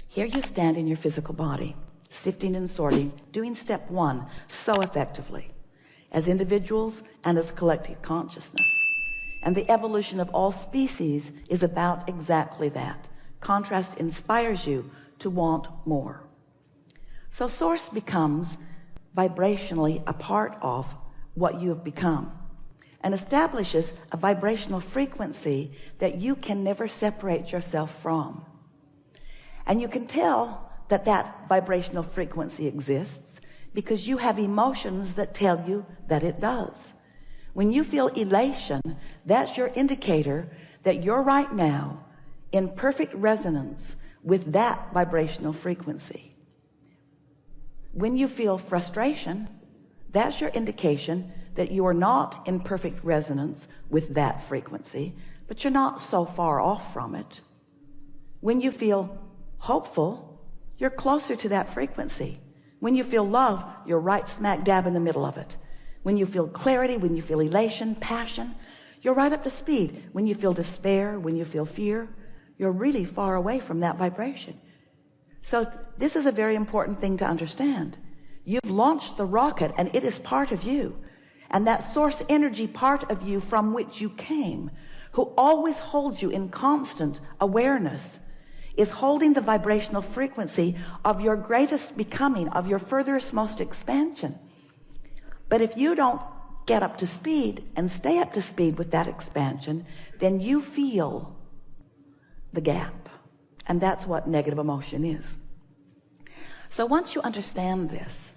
Here you stand in your physical body, sifting and sorting, doing step one so effectively, as individuals and as collective consciousness. And the evolution of all species is about exactly that. Contrast inspires you to want more. So source becomes vibrationally a part of what you have become, and establishes a vibrational frequency that you can never separate yourself from. And you can tell that that vibrational frequency exists because you have emotions that tell you that it does. When you feel elation, that's your indicator that you're right now in perfect resonance with that vibrational frequency. When you feel frustration, that's your indication that you are not in perfect resonance with that frequency, but you're not so far off from it. When you feel hopeful, you're closer to that frequency. When you feel love, you're right smack dab in the middle of it. When you feel clarity, when you feel elation, passion, you're right up to speed. When you feel despair, when you feel fear, you're really far away from that vibration. So this is a very important thing to understand. You've launched the rocket and it is part of you. And that source energy part of you from which you came, who always holds you in constant awareness, is holding the vibrational frequency of your greatest becoming, of your furthest most expansion. But if you don't get up to speed and stay up to speed with that expansion, then you feel the gap. And that's what negative emotion is. So once you understand this,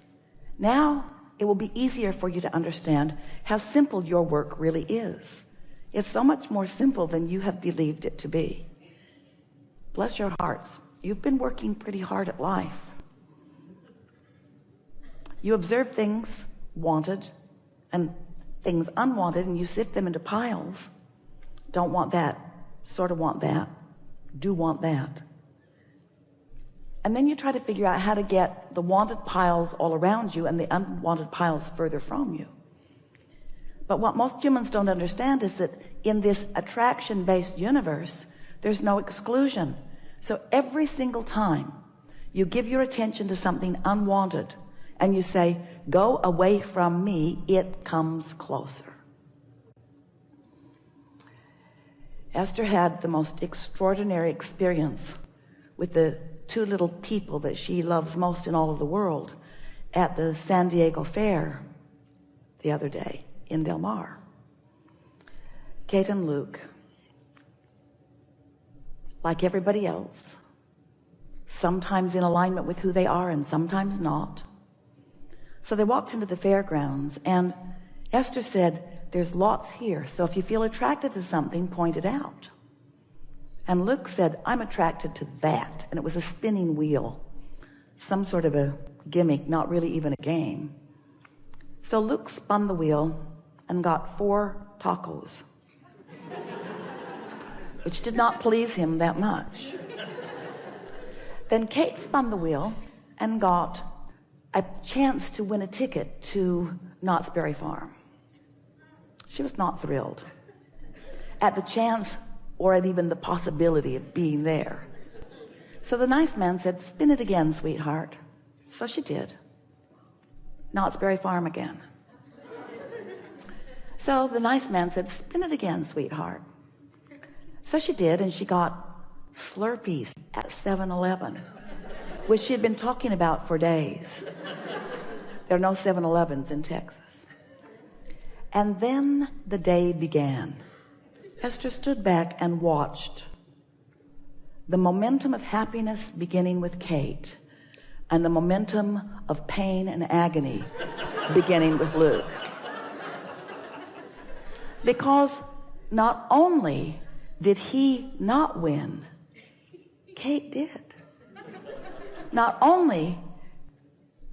now it will be easier for you to understand how simple your work really is. It's so much more simple than you have believed it to be. Bless your hearts. You've been working pretty hard at life. You observe things wanted and things unwanted, and you sift them into piles. Don't want that, sort of want that, do want that. And then you try to figure out how to get the wanted piles all around you and the unwanted piles further from you. But what most humans don't understand is that in this attraction-based universe, there's no exclusion. So every single time you give your attention to something unwanted and you say, go away from me, it comes closer. Esther had the most extraordinary experience with the two little people that she loves most in all of the world at the San Diego Fair the other day in Del Mar. Kate and Luke, like everybody else, sometimes in alignment with who they are and sometimes not. So they walked into the fairgrounds, and Esther said, there's lots here, so if you feel attracted to something, point it out. And Luke said, I'm attracted to that. And it was a spinning wheel, some sort of a gimmick, not really even a game. So Luke spun the wheel and got 4 tacos, which did not please him that much. Then Kate spun the wheel and got a chance to win a ticket to Knott's Berry Farm. She was not thrilled at the chance or at even the possibility of being there. So the nice man said, spin it again, sweetheart. So she did. Knott's Berry Farm again. So the nice man said, spin it again, sweetheart. So she did, and she got Slurpees at 7-Eleven, which she had been talking about for days. There are no 7-Elevens in Texas. And then the day began. Esther stood back and watched the momentum of happiness beginning with Kate and the momentum of pain and agony beginning with Luke. Because not only did he not win, Kate did. Not only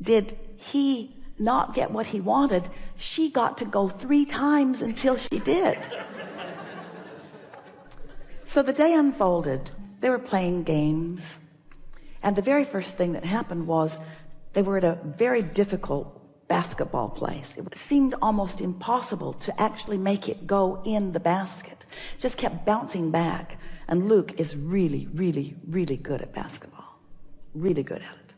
did he not get what he wanted, she got to go 3 times until she did. So the day unfolded. They were playing games, and the very first thing that happened was they were at a very difficult basketball place. It seemed almost impossible to actually make it go in the basket. Just kept bouncing back, and Luke is really, really, really good at basketball. really good at it.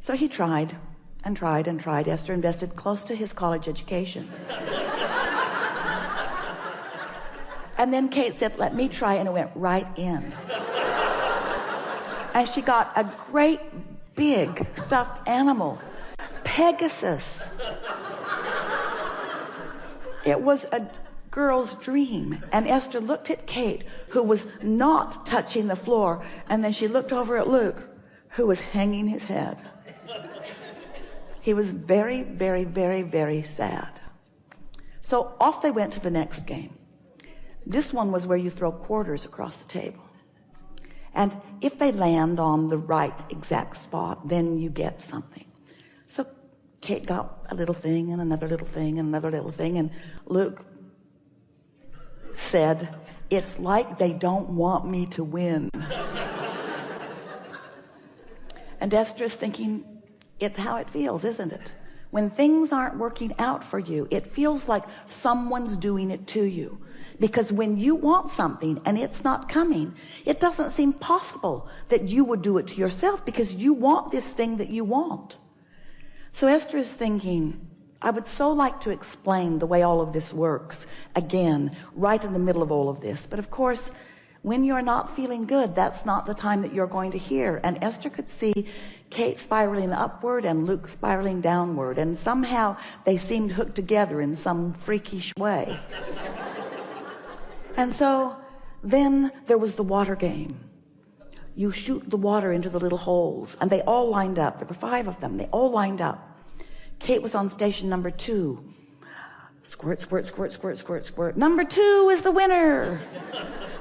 So he tried and tried and tried. Esther invested close to his college education. And then Kate said, let me try, and it went right in. And she got a great big stuffed animal, Pegasus. It was a girl's dream. And Esther looked at Kate, who was not touching the floor, and then she looked over at Luke, who was hanging his head. He was very, very, very, very sad. So off they went to the next game. This one was where you throw quarters across the table. And if they land on the right exact spot, then you get something. So Kate got a little thing and another little thing and another little thing, and Luke said, it's like they don't want me to win. And Esther's thinking, it's how it feels, isn't it? When things aren't working out for you, it feels like someone's doing it to you. Because when you want something and it's not coming, it doesn't seem possible that you would do it to yourself, because you want this thing that you want. So Esther is thinking, I would so like to explain the way all of this works again, right in the middle of all of this. But of course, when you're not feeling good, that's not the time that you're going to hear. And Esther could see Kate spiraling upward and Luke spiraling downward. And somehow they seemed hooked together in some freakish way. And so then there was the water game. You shoot the water into the little holes, and they all lined up. There were 5 of them. They all lined up. Kate was on station number 2. Squirt, squirt, squirt, squirt, squirt, squirt. Number 2 is the winner.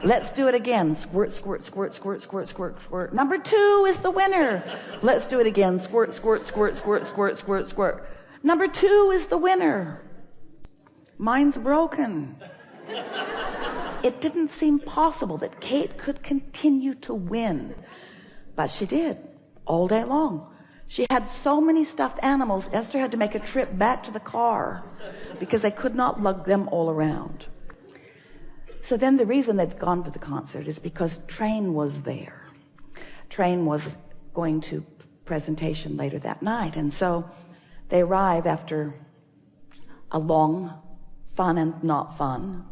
Let's do it again. Squirt, squirt, squirt, squirt, squirt, squirt, squirt. Number 2 is the winner. Let's do it again. Squirt, squirt, squirt, squirt, squirt, squirt, squirt. Number 2 is the winner. Mine's broken. It didn't seem possible that Kate could continue to win, but she did all day long. She had so many stuffed animals, Esther had to make a trip back to the car because they could not lug them all around. So then the reason they'd gone to the concert is because Train was there. Train was going to presentation later that night, and so they arrive after a long, fun and not fun,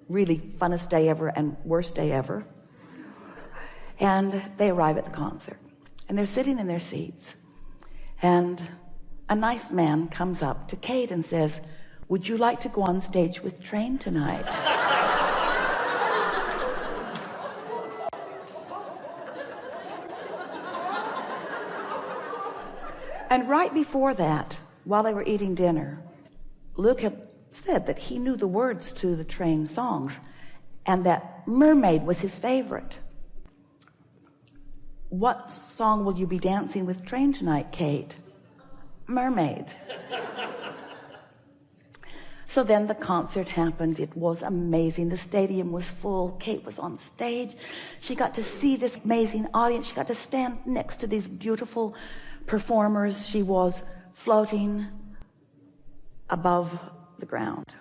really funnest day ever and worst day ever. And they arrive at the concert, and they're sitting in their seats, and a nice man comes up to Kate and says, would you like to go on stage with Train tonight? And right before that, while they were eating dinner, Luke had said that he knew the words to the Train songs and that Mermaid was his favorite. What song will you be dancing with Train tonight, Kate? Mermaid. So then the concert happened. It was amazing. The stadium was full. Kate was on stage. She got to see this amazing audience. She got to stand next to these beautiful performers. She was floating above the ground.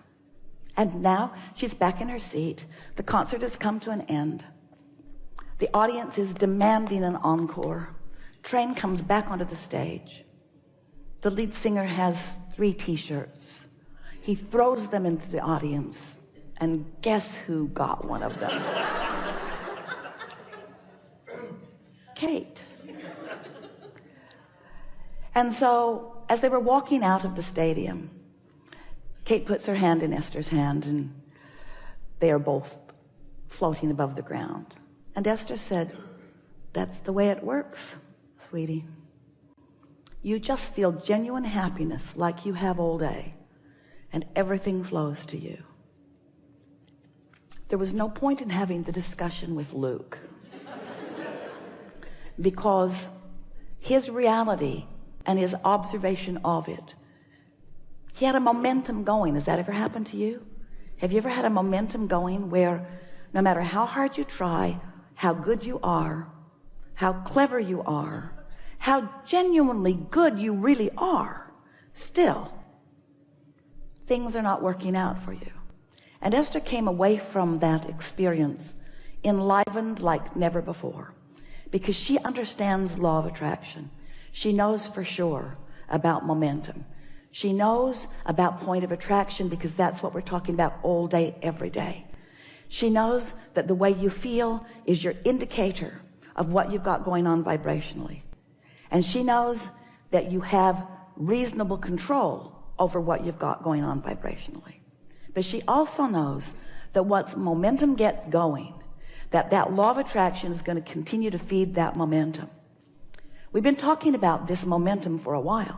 And now she's back in her seat. The concert has come to an end. The audience is demanding an encore. Train comes back onto the stage. The lead singer has 3 t-shirts. He throws them into the audience, and guess who got one of them? Kate. And so as they were walking out of the stadium, Kate puts her hand in Esther's hand, and they are both floating above the ground. And Esther said, that's the way it works, sweetie. You just feel genuine happiness like you have all day, and everything flows to you. There was no point in having the discussion with Luke, because his reality and his observation of it, he had a momentum going. Has that ever happened to you? Have you ever had a momentum going where no matter how hard you try, how good you are, how clever you are, how genuinely good you really are, still things are not working out for you? And Esther came away from that experience enlivened like never before, because she understands law of attraction. She knows for sure about momentum. She knows about point of attraction because that's what we're talking about all day, every day. She knows that the way you feel is your indicator of what you've got going on vibrationally. And she knows that you have reasonable control over what you've got going on vibrationally. But she also knows that once momentum gets going, that law of attraction is going to continue to feed that momentum. We've been talking about this momentum for a while.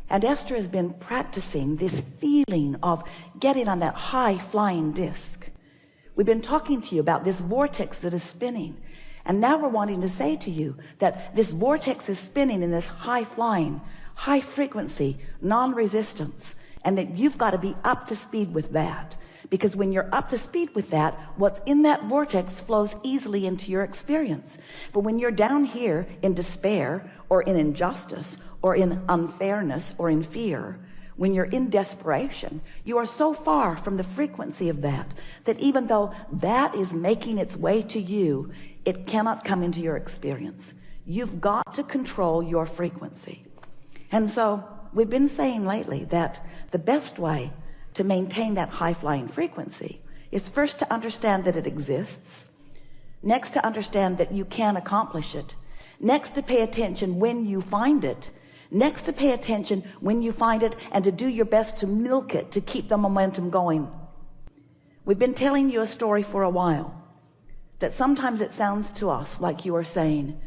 And Esther has been practicing this feeling of getting on that high flying disc. We've been talking to you about this vortex that is spinning. And now we're wanting to say to you that this vortex is spinning in this high flying, high frequency, non-resistance, and that you've got to be up to speed with that. Because when you're up to speed with that, what's in that vortex flows easily into your experience. But when you're down here in despair or in injustice or in unfairness or in fear, when you're in desperation, you are so far from the frequency of that even though that is making its way to you, it cannot come into your experience. You've got to control your frequency. And so we've been saying lately that the best way to maintain that high-flying frequency is first to understand that it exists, next to understand that you can accomplish it, next to pay attention when you find it, next to pay attention when you find it and to do your best to milk it, to keep the momentum going. We've been telling you a story for a while that sometimes it sounds to us like you are saying,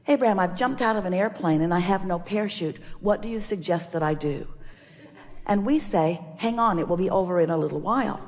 Abraham, I've jumped out of an airplane and I have no parachute. What do you suggest that I do? And we say, hang on, it will be over in a little while.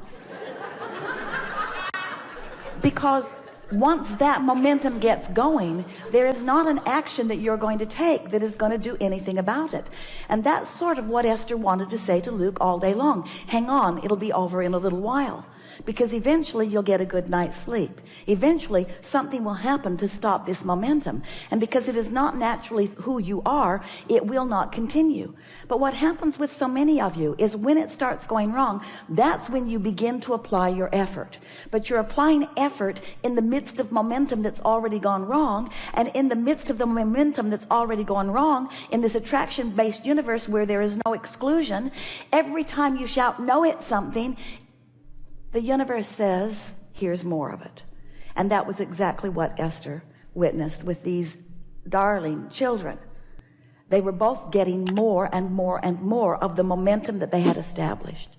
Because once that momentum gets going, there is not an action that you're going to take that is going to do anything about it. And that's sort of what Esther wanted to say to Luke all day long. Hang on, it'll be over in a little while. Because eventually you'll get a good night's sleep. Eventually something will happen to stop this momentum. And because it is not naturally who you are, it will not continue. But what happens with so many of you is when it starts going wrong, that's when you begin to apply your effort. But you're applying effort in the midst of momentum that's already gone wrong. And in the midst of the momentum that's already gone wrong, in this attraction-based universe where there is no exclusion, every time you shout no at something, the universe says, here's more of it. And that was exactly what Esther witnessed with these darling children. They were both getting more and more and more of the momentum that they had established.